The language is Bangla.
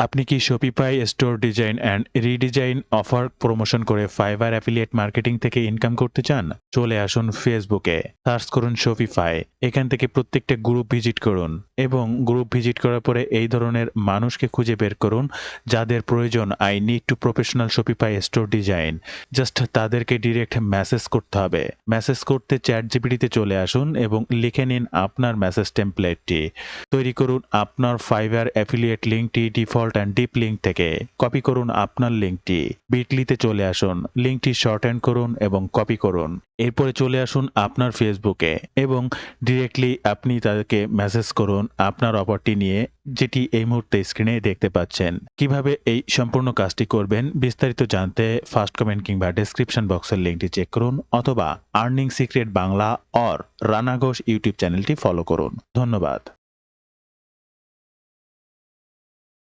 আপনি কি Shopify store design and redesign offer promotion করে ফাইবার অ্যাফিলিয়েট মার্কেটিং থেকে ইনকাম করতে চান? চলে আসুন ফেসবুকে, সার্চ করুন শপিফাই। এখান থেকে প্রত্যেকটা গ্রুপ ভিজিট করুন এবং গ্রুপ ভিজিট করার পরে এই ধরনের মানুষকে খুঁজে বের করুন যাদের প্রয়োজন I need to professional Shopify store design. Just তাদেরকে ডিরেক্ট মেসেজ করতে হবে। মেসেজ করতে চ্যাট জিপিটিতে চলে আসুন এবং লিখে নিন আপনার মেসেজ টেমপ্লেটটি। তৈরি করুন আপনার ফাইবার অ্যাফিলিয়েট লিঙ্কটি ডিফল্ট অ্যান্ড ডিপ লিঙ্ক থেকে। কপি করুন আপনার লিঙ্কটি। বিটলিতে চলে আসুন, লিঙ্কটি শর্টেন করুন এবং কপি করুন। এরপরে চলে আসুন আপনার ফেসবুকে এবং ডিরেক্টলি আপনি তাদেরকে মেসেজ করুন আপনার অফারটি নিয়ে, যেটি এই মুহূর্তে স্ক্রিনে দেখতে পাচ্ছেন। কিভাবে এই সম্পূর্ণ কাজটি করবেন বিস্তারিত জানতে ফার্স্ট কমেন্ট কিংবা ডেসক্রিপশন বক্সের লিঙ্কটি চেক করুন অথবা earning secret Bangla or Rana Ghosh YouTube চ্যানেলটি ফলো করুন। ধন্যবাদ।